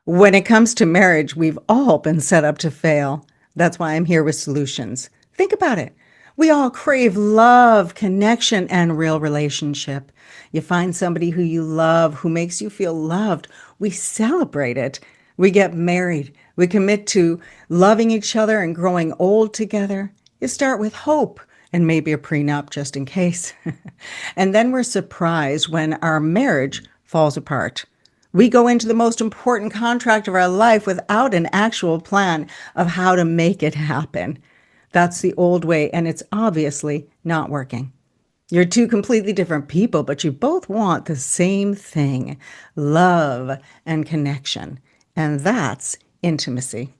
When it comes to marriage, we've all been set up to fail. That's why I'm here with solutions. Think about it. We all crave love, connection, and real relationship. You find somebody who you love, who makes you feel loved. We celebrate it. We get married. We commit to loving each other and growing old together. You start with hope and maybe a prenup just in case. And then we're surprised when our marriage falls apart. We go into the most important contract of our life without an actual plan of how to make it happen. That's the old way, and it's obviously not working. You're two completely different people, but you both want the same thing: love and connection. And that's intimacy.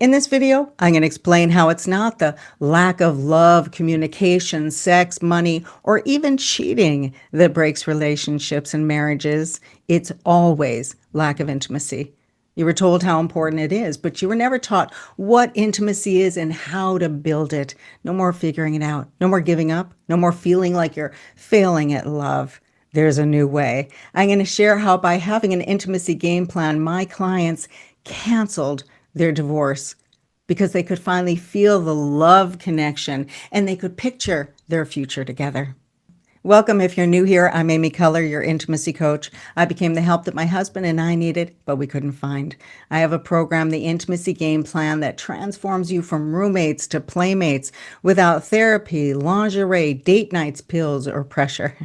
In this video, I'm going to explain how it's not the lack of love, communication, sex, money, or even cheating that breaks relationships and marriages. It's always lack of intimacy. You were told how important it is, but you were never taught what intimacy is and how to build it. No more figuring it out. No more giving up. No more feeling like you're failing at love. There's a new way. I'm going to share how by having an intimacy game plan, my clients canceled their divorce because they could finally feel the love connection and they could picture their future together. Welcome. If you're new here, I'm Amy Keller, your intimacy coach. I became the help that my husband and I needed, but we couldn't find. I have a program, the Intimacy Game Plan, that transforms you from roommates to playmates without therapy, lingerie, date nights, pills, or pressure.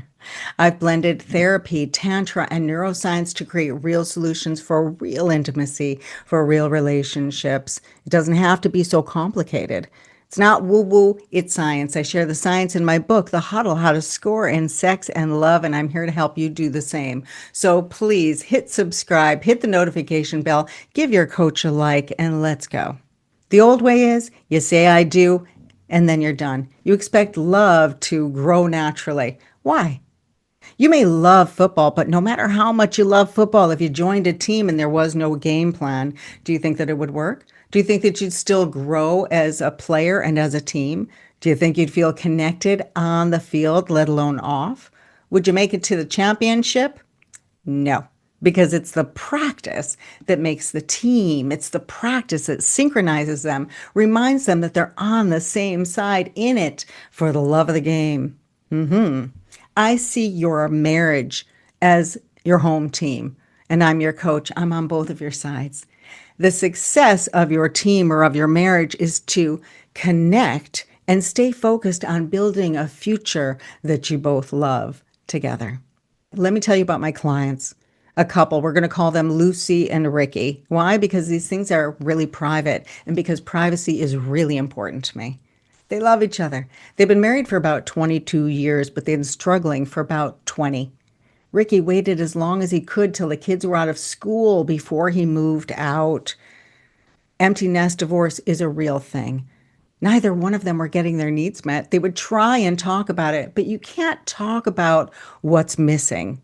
I've blended therapy, tantra, and neuroscience to create real solutions for real intimacy, for real relationships. It doesn't have to be so complicated. It's not woo-woo, it's science. I share the science in my book, The Huddle, How to Score in Sex and Love, and I'm here to help you do the same. So please hit subscribe, hit the notification bell, give your coach a like, and let's go. The old way is you say I do, and then you're done. You expect love to grow naturally. Why? You may love football, but no matter how much you love football, if you joined a team and there was no game plan, do you think that it would work? Do you think that you'd still grow as a player and as a team? Do you think you'd feel connected on the field, let alone off? Would you make it to the championship? No, because it's the practice that makes the team. It's the practice that synchronizes them, reminds them that they're on the same side in it for the love of the game. I see your marriage as your home team, and I'm your coach. I'm on both of your sides. The success of your team or of your marriage is to connect and stay focused on building a future that you both love together. Let me tell you about my clients. A couple, we're going to call them Lucy and Ricky. Why? Because these things are really private, and because privacy is really important to me. They love each other. They've been married for about 22 years, but they've been struggling for about 20. Ricky waited as long as he could till the kids were out of school before he moved out. Empty nest divorce is a real thing. Neither one of them were getting their needs met. They would try and talk about it, but you can't talk about what's missing.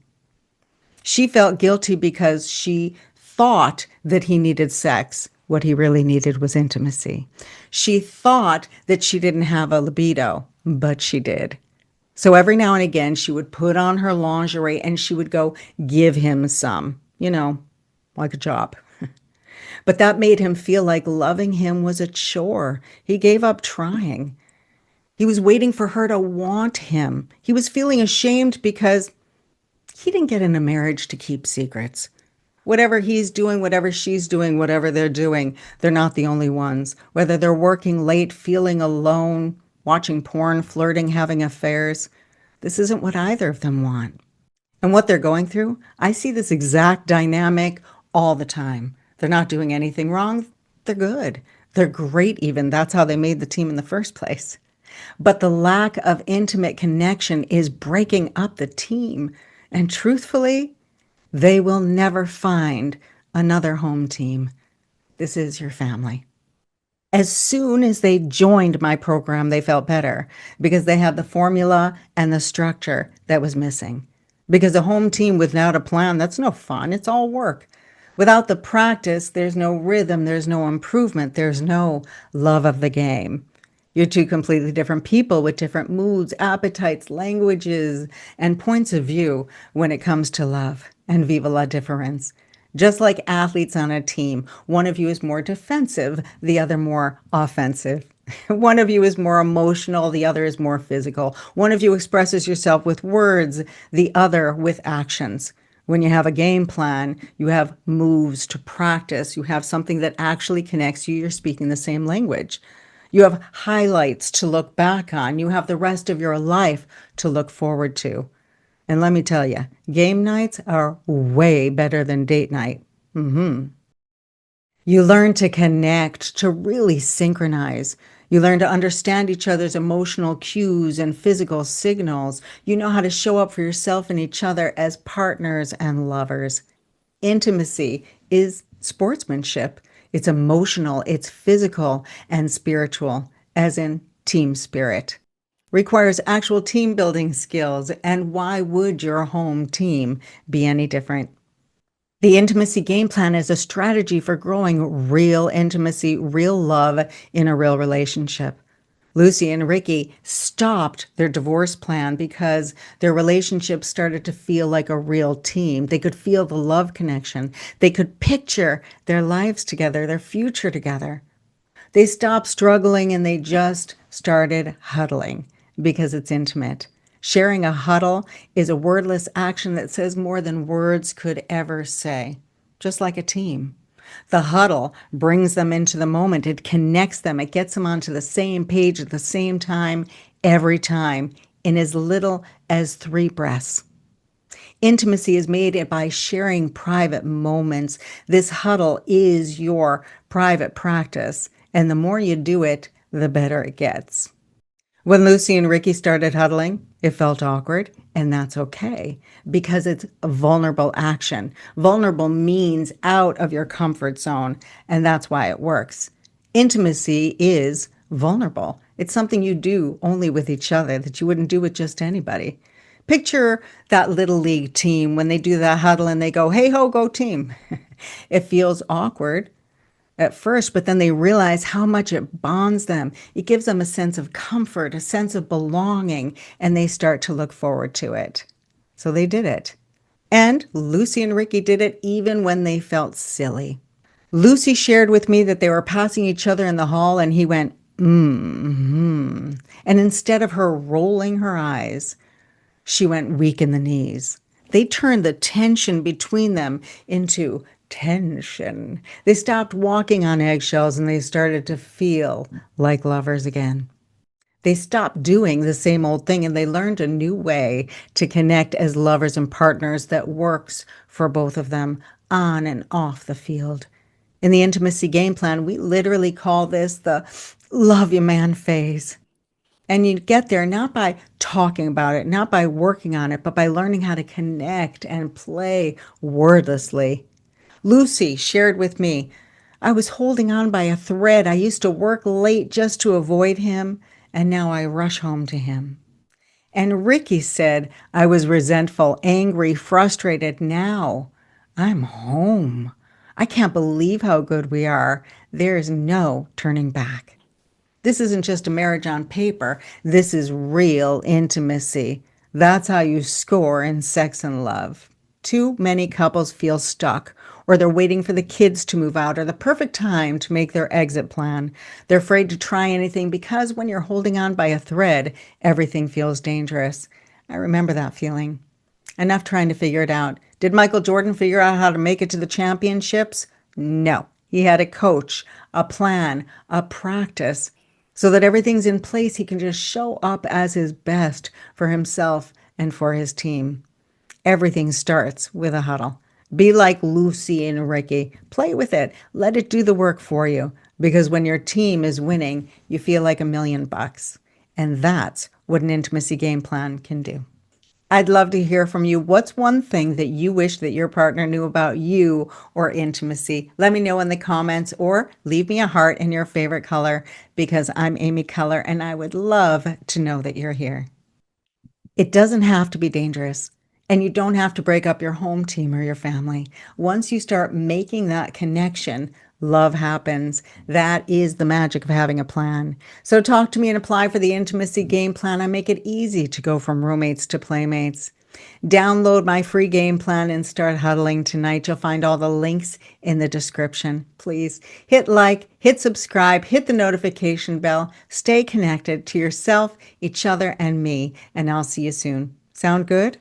She felt guilty because she thought that he needed sex. What he really needed was intimacy. She thought that she didn't have a libido, but she did. So every now and again, she would put on her lingerie and she would go give him some, like a job. But that made him feel like loving him was a chore. He gave up trying. He was waiting for her to want him. He was feeling ashamed because he didn't get in a marriage to keep secrets. Whatever he's doing, whatever she's doing, whatever they're doing, they're not the only ones. Whether they're working late, feeling alone, watching porn, flirting, having affairs, this isn't what either of them want. And what they're going through, I see this exact dynamic all the time. They're not doing anything wrong. They're good. They're great even. That's how they made the team in the first place. But the lack of intimate connection is breaking up the team. And truthfully, they will never find another home team. This is your family. As soon as they joined my program, they felt better because they had the formula and the structure that was missing. Because a home team without a plan, that's no fun. It's all work. Without the practice, there's no rhythm, there's no improvement, there's no love of the game. You're two completely different people with different moods, appetites, languages, and points of view when it comes to love. And viva la difference. Just like athletes on a team, one of you is more defensive, the other more offensive. One of you is more emotional, the other is more physical. One of you expresses yourself with words, the other with actions. When you have a game plan, you have moves to practice, you have something that actually connects you, you're speaking the same language. You have highlights to look back on, you have the rest of your life to look forward to. And let me tell you, game nights are way better than date night. You learn to connect, to really synchronize. You learn to understand each other's emotional cues and physical signals. You know how to show up for yourself and each other as partners and lovers. Intimacy is sportsmanship. It's emotional, it's physical and spiritual, as in team spirit. Requires actual team building skills. And why would your home team be any different? The intimacy game plan is a strategy for growing real intimacy, real love in a real relationship. Lucy and Ricky stopped their divorce plan because their relationship started to feel like a real team. They could feel the love connection. They could picture their lives together, their future together. They stopped struggling and they just started huddling because it's intimate. Sharing a huddle is a wordless action that says more than words could ever say, just like a team. The huddle brings them into the moment. It connects them. It gets them onto the same page at the same time, every time, in as little as 3 breaths. Intimacy is made by sharing private moments. This huddle is your private practice. And the more you do it, the better it gets. When Lucy and Ricky started huddling, it felt awkward, and that's okay because it's a vulnerable action. Vulnerable means out of your comfort zone, and that's why it works. Intimacy is vulnerable. It's something you do only with each other that you wouldn't do with just anybody. Picture that little league team when they do that huddle and they go, hey ho, go team. It feels awkward at first, but then they realize how much it bonds them. It gives them a sense of comfort, a sense of belonging, and they start to look forward to it. So they did it. And Lucy and Ricky did it even when they felt silly. Lucy shared with me that they were passing each other in the hall, and he went, mm-hmm. And instead of her rolling her eyes, she went weak in the knees. They turned the tension between them into tension. They stopped walking on eggshells and they started to feel like lovers again. They stopped doing the same old thing and they learned a new way to connect as lovers and partners that works for both of them on and off the field. In the intimacy game plan, we literally call this the love you man phase. And you get there not by talking about it, not by working on it, but by learning how to connect and play wordlessly. Lucy shared with me, I was holding on by a thread. I used to work late just to avoid him, and now I rush home to him. And Ricky said, I was resentful, angry, frustrated. Now I'm home. I can't believe how good we are. There's no turning back. This isn't just a marriage on paper. This is real intimacy. That's how you score in sex and love. Too many couples feel stuck, or they're waiting for the kids to move out, or the perfect time to make their exit plan. They're afraid to try anything because when you're holding on by a thread, everything feels dangerous. I remember that feeling. Enough trying to figure it out. Did Michael Jordan figure out how to make it to the championships? No. He had a coach, a plan, a practice, so that everything's in place. He can just show up as his best for himself and for his team. Everything starts with a huddle. Be like Lucy and Ricky. Play with it. Let it do the work for you. Because when your team is winning, you feel like $1,000,000. And that's what an intimacy game plan can do. I'd love to hear from you. What's one thing that you wish that your partner knew about you or intimacy? Let me know in the comments or leave me a heart in your favorite color because I'm Amy Keller and I would love to know that you're here. It doesn't have to be dangerous. And you don't have to break up your home team or your family. Once you start making that connection, love happens. That is the magic of having a plan. So talk to me and apply for the intimacy game plan. I make it easy to go from roommates to playmates. Download my free game plan and start huddling tonight. You'll find all the links in the description. Please hit like, hit subscribe, hit the notification bell. Stay connected to yourself, each other, and me. And I'll see you soon. Sound good?